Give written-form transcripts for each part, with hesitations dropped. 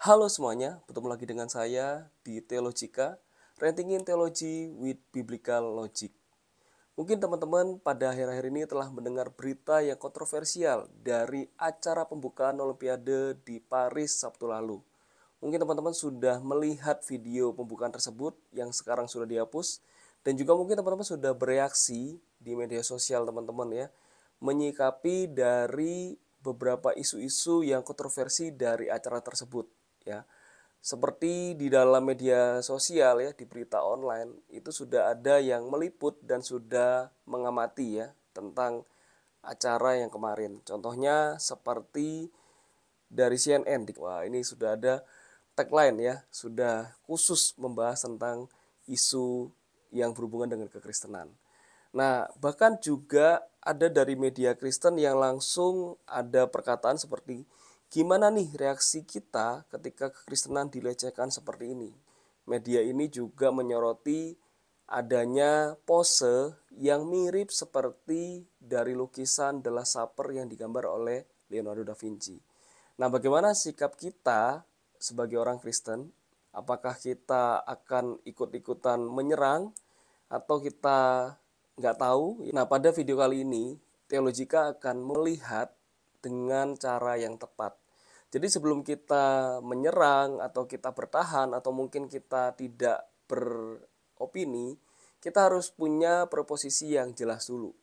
Halo semuanya, bertemu lagi dengan saya di Theologica, Rentingin Theology with Biblical Logic. Mungkin teman-teman pada akhir-akhir ini telah mendengar berita yang kontroversial dari acara pembukaan Olimpiade di Paris Sabtu lalu. Mungkin teman-teman sudah melihat video pembukaan tersebut yang sekarang sudah dihapus, dan juga mungkin teman-teman sudah bereaksi di media sosial teman-teman ya, menyikapi dari beberapa isu-isu yang kontroversi dari acara tersebut ya. Seperti di dalam media sosial ya, di berita online itu sudah ada yang meliput dan sudah mengamati ya tentang acara yang kemarin. Contohnya seperti dari CNN. Wah, ini sudah ada tagline ya, sudah khusus membahas tentang isu yang berhubungan dengan kekristenan. Nah, bahkan juga ada dari media Kristen yang langsung ada perkataan seperti, gimana nih reaksi kita ketika kekristenan dilecehkan seperti ini? Media ini juga menyoroti adanya pose yang mirip seperti dari lukisan The Last Supper yang digambar oleh Leonardo da Vinci. Nah, bagaimana sikap kita sebagai orang Kristen? Apakah kita akan ikut-ikutan menyerang atau kita nggak tahu? Nah, pada video kali ini, Theologica akan melihat dengan cara yang tepat. Jadi sebelum kita menyerang atau kita bertahan atau mungkin kita tidak beropini, kita harus punya proposisi yang jelas dulu.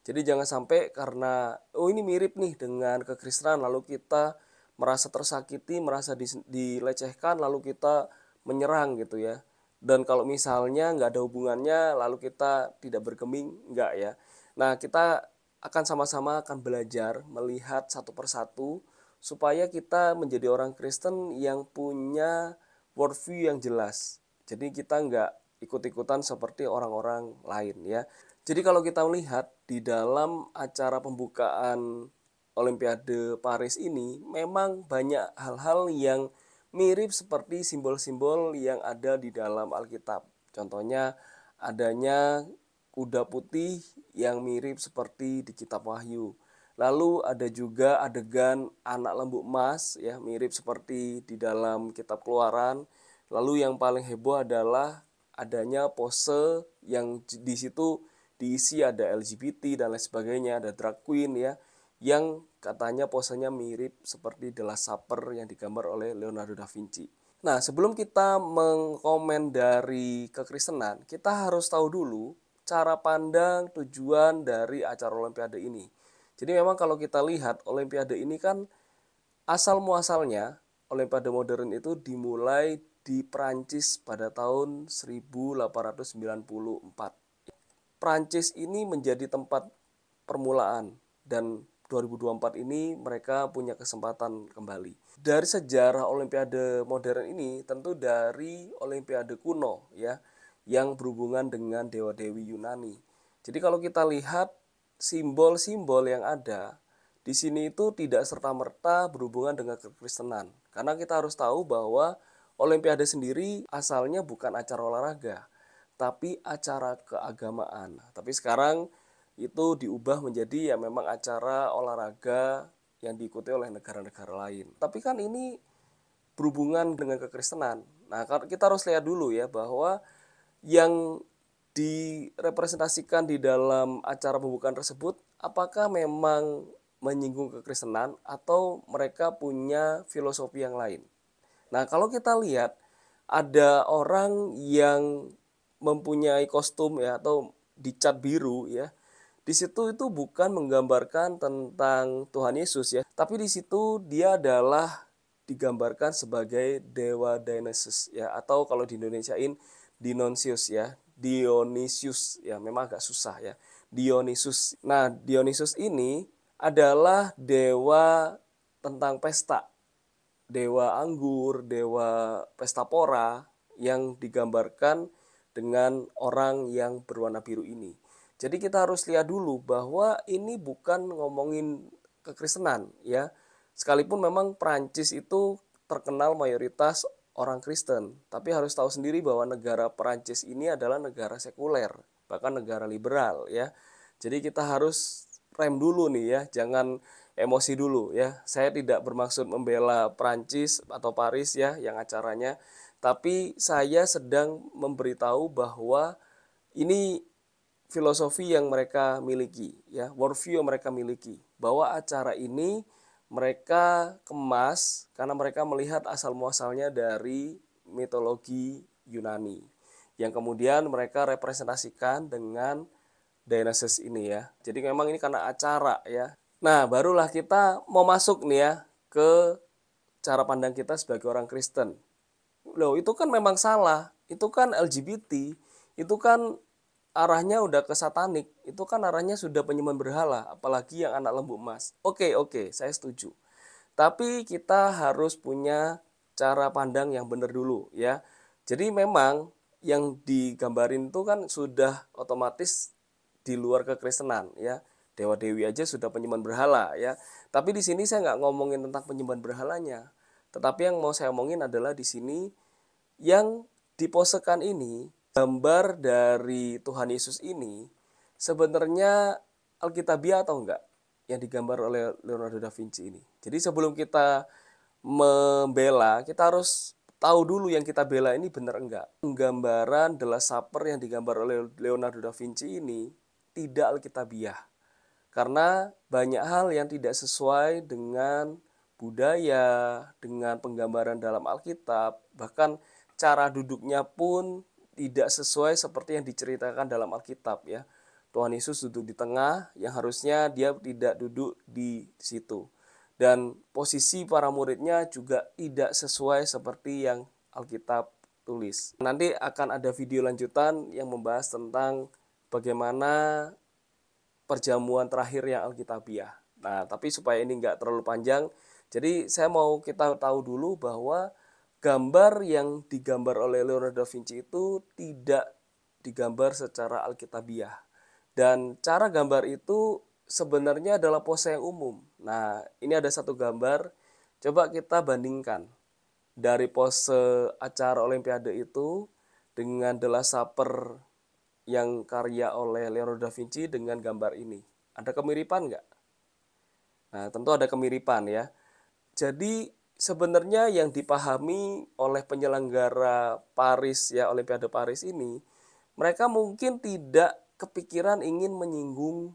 Jadi jangan sampai karena oh ini mirip nih dengan kekristenan lalu kita merasa tersakiti, merasa dilecehkan lalu kita menyerang gitu ya. Dan kalau misalnya nggak ada hubungannya lalu kita tidak bergeming, nggak ya. Nah, kita akan sama-sama akan belajar melihat satu persatu supaya kita menjadi orang Kristen yang punya worldview yang jelas. Jadi kita nggak ikut-ikutan seperti orang-orang lain ya. Jadi kalau kita melihat di dalam acara pembukaan Olimpiade Paris ini memang banyak hal-hal yang mirip seperti simbol-simbol yang ada di dalam Alkitab. Contohnya adanya kuda putih yang mirip seperti di kitab Wahyu. Lalu ada juga adegan anak lembu emas ya mirip seperti di dalam kitab Keluaran. Lalu yang paling heboh adalah adanya pose yang di situ diisi ada LGBT dan lain sebagainya, ada drag queen ya yang katanya posenya mirip seperti The Last Supper yang digambar oleh Leonardo da Vinci. Nah, sebelum kita mengkomen dari kekristenan, kita harus tahu dulu cara pandang tujuan dari acara Olimpiade ini. Jadi memang kalau kita lihat Olimpiade ini kan asal muasalnya Olimpiade modern itu dimulai di Prancis pada tahun 1894. Prancis ini menjadi tempat permulaan dan 2024 ini mereka punya kesempatan kembali. Dari sejarah Olimpiade modern ini tentu dari Olimpiade kuno ya yang berhubungan dengan dewa-dewi Yunani. Jadi kalau kita lihat simbol-simbol yang ada di sini itu tidak serta-merta berhubungan dengan kekristenan. Karena kita harus tahu bahwa Olimpiade sendiri asalnya bukan acara olahraga, tapi acara keagamaan. Tapi sekarang itu diubah menjadi ya memang acara olahraga yang diikuti oleh negara-negara lain. Tapi kan ini berhubungan dengan kekristenan. Nah, kita harus lihat dulu ya bahwa yang direpresentasikan di dalam acara pembukaan tersebut apakah memang menyinggung kekristenan atau mereka punya filosofi yang lain. Nah, kalau kita lihat ada orang yang mempunyai kostum ya atau dicat biru ya. Di situ itu bukan menggambarkan tentang Tuhan Yesus ya, tapi di situ dia adalah digambarkan sebagai dewa Dionysus ya atau kalau di Indonesiain Dionysius ya. Dionysius ya, memang agak susah ya. Dionysus. Nah, Dionysus ini adalah dewa tentang pesta, dewa anggur, dewa pesta pora yang digambarkan dengan orang yang berwarna biru ini. Jadi kita harus lihat dulu bahwa ini bukan ngomongin kekristenan ya. Sekalipun memang Prancis itu terkenal mayoritas orang Kristen, tapi harus tahu sendiri bahwa negara Prancis ini adalah negara sekuler, bahkan negara liberal ya. Jadi kita harus rem dulu nih ya, jangan emosi dulu ya. Saya tidak bermaksud membela Prancis atau Paris ya yang acaranya, tapi saya sedang memberitahu bahwa ini filosofi yang mereka miliki ya, worldview yang mereka miliki. Bahwa acara ini mereka kemas karena mereka melihat asal muasalnya dari mitologi Yunani yang kemudian mereka representasikan dengan Dionysus ini ya. Jadi memang ini karena acara ya. Nah, barulah kita mau masuk nih ya ke cara pandang kita sebagai orang Kristen. Loh, itu kan memang salah. Itu kan LGBT. Itu kan arahnya udah ke satanik. Itu kan arahnya sudah penyembahan berhala, apalagi yang anak lembu emas. Oke, saya setuju. Tapi kita harus punya cara pandang yang benar dulu ya. Jadi memang yang digambarin itu kan sudah otomatis di luar kekristenan ya. Dewa Dewi aja sudah penyembahan berhala ya. Tapi di sini saya nggak ngomongin tentang penyembahan berhalanya. Tetapi yang mau saya omongin adalah di sini yang diposekan ini, gambar dari Tuhan Yesus ini sebenarnya alkitabiah atau enggak? Yang digambar oleh Leonardo da Vinci ini. Jadi sebelum kita membela, kita harus tahu dulu yang kita bela ini benar enggak. Penggambaran The Last Supper yang digambar oleh Leonardo da Vinci ini tidak alkitabiah. Karena banyak hal yang tidak sesuai dengan budaya, dengan penggambaran dalam Alkitab, bahkan cara duduknya pun tidak sesuai seperti yang diceritakan dalam Alkitab ya. Tuhan Yesus duduk di tengah yang harusnya dia tidak duduk di situ. Dan posisi para muridnya juga tidak sesuai seperti yang Alkitab tulis. Nanti akan ada video lanjutan yang membahas tentang bagaimana perjamuan terakhir yang alkitabiah. Nah, tapi supaya ini nggak terlalu panjang, jadi saya mau kita tahu dulu bahwa gambar yang digambar oleh Leonardo da Vinci itu tidak digambar secara alkitabiah. Dan cara gambar itu sebenarnya adalah pose yang umum. Nah, ini ada satu gambar, coba kita bandingkan dari pose acara Olimpiade itu dengan The Last Supper yang karya oleh Leonardo da Vinci dengan gambar ini. Ada kemiripan nggak? Nah, tentu ada kemiripan ya. Jadi sebenarnya yang dipahami oleh penyelenggara Paris ya, Olimpiade Paris ini, mereka mungkin tidak kepikiran ingin menyinggung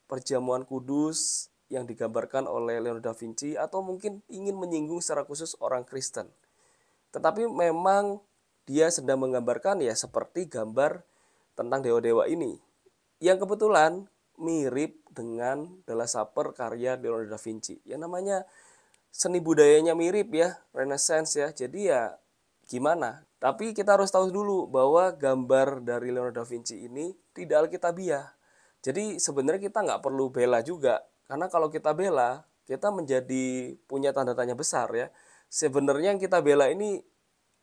perjamuan kudus yang digambarkan oleh Leonardo da Vinci atau mungkin ingin menyinggung secara khusus orang Kristen. Tetapi memang dia sedang menggambarkan ya seperti gambar tentang dewa-dewa ini. Yang kebetulan mirip dengan The Last Supper karya Leonardo da Vinci. Yang namanya seni budayanya mirip ya, Renaissance ya. Jadi ya gimana? Tapi kita harus tahu dulu bahwa gambar dari Leonardo da Vinci ini tidak alkitabiah. Jadi sebenarnya kita nggak perlu bela juga. Karena kalau kita bela, kita menjadi punya tanda tanya besar ya. Sebenarnya yang kita bela ini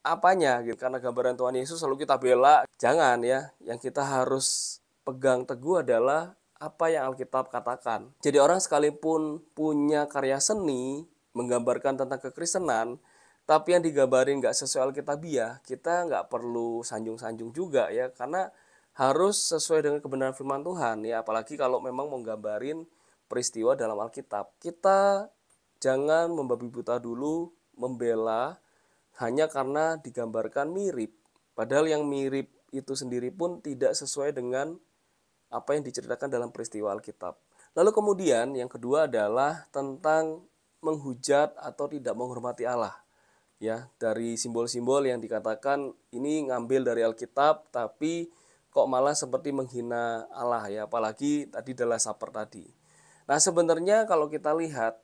apanya gitu. Karena gambaran Tuhan Yesus selalu kita bela. Jangan ya, yang kita harus pegang teguh adalah apa yang Alkitab katakan. Jadi orang sekalipun punya karya seni menggambarkan tentang kekristenan, tapi yang digambarin nggak sesuai Alkitabiah, kita nggak perlu sanjung-sanjung juga ya, karena harus sesuai dengan kebenaran firman Tuhan ya, apalagi kalau memang menggambarin peristiwa dalam Alkitab. Kita jangan membabi buta dulu membela hanya karena digambarkan mirip. Padahal yang mirip itu sendiri pun tidak sesuai dengan apa yang diceritakan dalam peristiwa Alkitab. Lalu kemudian yang kedua adalah tentang menghujat atau tidak menghormati Allah. Ya, dari simbol-simbol yang dikatakan ini ngambil dari Alkitab tapi kok malah seperti menghina Allah ya, apalagi tadi adalah Supper tadi. Nah, sebenarnya kalau kita lihat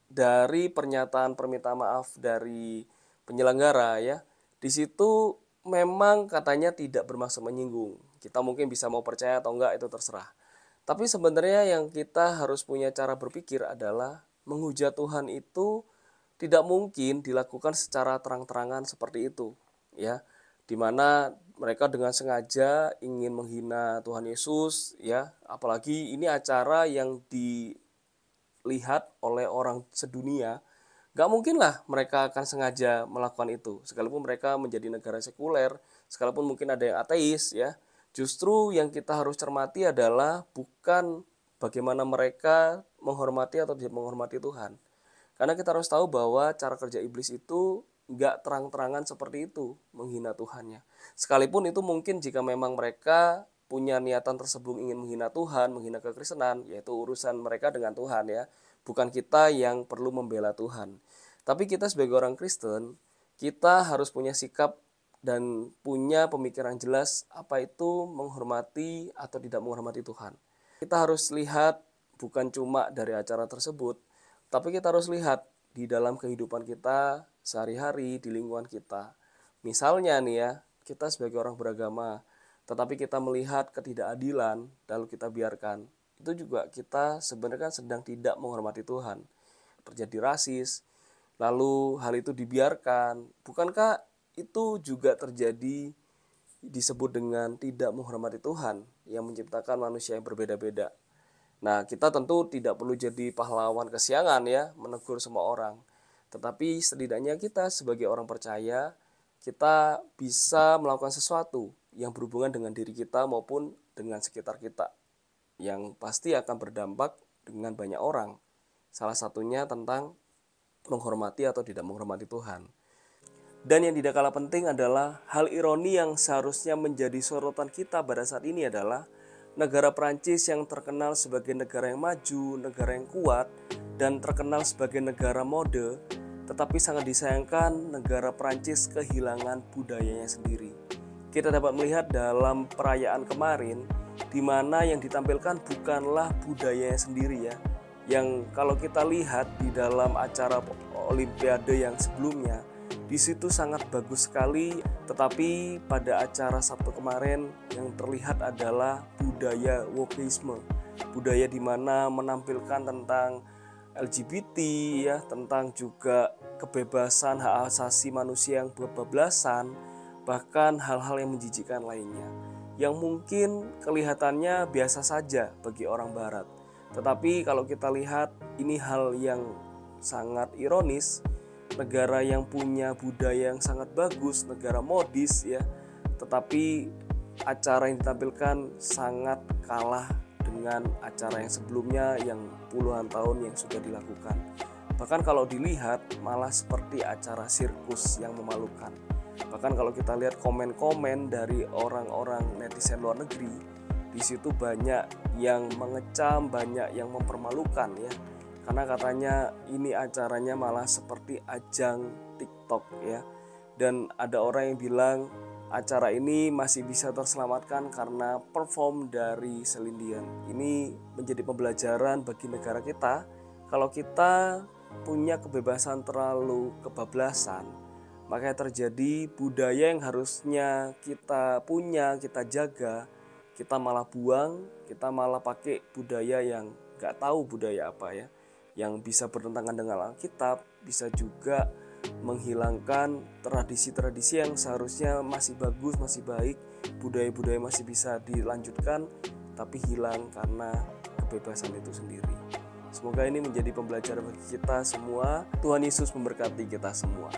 dari pernyataan permintaan maaf dari penyelenggara ya, di situ memang katanya tidak bermaksud menyinggung. Kita mungkin bisa mau percaya atau enggak itu terserah. Tapi sebenarnya yang kita harus punya cara berpikir adalah menghujat Tuhan itu tidak mungkin dilakukan secara terang-terangan seperti itu, ya. Di mana mereka dengan sengaja ingin menghina Tuhan Yesus, ya. Apalagi ini acara yang dilihat oleh orang sedunia. Gak mungkin lah mereka akan sengaja melakukan itu. Sekalipun mereka menjadi negara sekuler, sekalipun mungkin ada yang ateis ya. Justru yang kita harus cermati adalah bukan bagaimana mereka menghormati atau tidak menghormati Tuhan. Karena kita harus tahu bahwa cara kerja iblis itu nggak terang-terangan seperti itu, menghina Tuhannya. Sekalipun itu mungkin jika memang mereka punya niatan tersebut ingin menghina Tuhan, menghina kekristenan, yaitu urusan mereka dengan Tuhan ya. Bukan kita yang perlu membela Tuhan. Tapi kita sebagai orang Kristen, kita harus punya sikap dan punya pemikiran jelas apa itu menghormati atau tidak menghormati Tuhan. Kita harus lihat bukan cuma dari acara tersebut, tapi kita harus lihat di dalam kehidupan kita sehari-hari, di lingkungan kita. Misalnya nih ya, kita sebagai orang beragama, tetapi kita melihat ketidakadilan, lalu kita biarkan. Itu juga kita sebenarnya sedang tidak menghormati Tuhan. Terjadi rasis, lalu hal itu dibiarkan. Bukankah itu juga terjadi disebut dengan tidak menghormati Tuhan yang menciptakan manusia yang berbeda-beda? Nah, kita tentu tidak perlu jadi pahlawan kesiangan ya, menegur semua orang. Tetapi setidaknya kita sebagai orang percaya, kita bisa melakukan sesuatu yang berhubungan dengan diri kita maupun dengan sekitar kita. Yang pasti akan berdampak dengan banyak orang. Salah satunya tentang menghormati atau tidak menghormati Tuhan. Dan yang tidak kalah penting adalah hal ironi yang seharusnya menjadi sorotan kita pada saat ini adalah negara Prancis yang terkenal sebagai negara yang maju, negara yang kuat, dan terkenal sebagai negara mode, tetapi sangat disayangkan negara Prancis kehilangan budayanya sendiri. Kita dapat melihat dalam perayaan kemarin, di mana yang ditampilkan bukanlah budayanya sendiri ya. Yang kalau kita lihat di dalam acara Olimpiade yang sebelumnya, di situ sangat bagus sekali, tetapi pada acara Sabtu kemarin yang terlihat adalah budaya wokeisme. Budaya di mana menampilkan tentang LGBT ya, tentang juga kebebasan hak asasi manusia yang bablasan, bahkan hal-hal yang menjijikkan lainnya. Yang mungkin kelihatannya biasa saja bagi orang barat. Tetapi kalau kita lihat ini hal yang sangat ironis. Negara yang punya budaya yang sangat bagus, negara modis ya, tetapi acara yang ditampilkan sangat kalah dengan acara yang sebelumnya yang puluhan tahun yang sudah dilakukan. Bahkan kalau dilihat malah seperti acara sirkus yang memalukan. Bahkan kalau kita lihat komen-komen dari orang-orang netizen luar negeri, di situ banyak yang mengecam, banyak yang mempermalukan ya. Karena katanya ini acaranya malah seperti ajang TikTok ya. Dan ada orang yang bilang acara ini masih bisa terselamatkan karena perform dari Celine Dion. Ini menjadi pembelajaran bagi negara kita. Kalau kita punya kebebasan terlalu kebablasan, maka terjadi budaya yang harusnya kita punya, kita jaga, kita malah buang, kita malah pakai budaya yang gak tahu budaya apa ya, yang bisa bertentangan dengan Alkitab, bisa juga menghilangkan tradisi-tradisi yang seharusnya masih bagus, masih baik, budaya-budaya masih bisa dilanjutkan, tapi hilang karena kebebasan itu sendiri. Semoga ini menjadi pembelajaran bagi kita semua. Tuhan Yesus memberkati kita semua.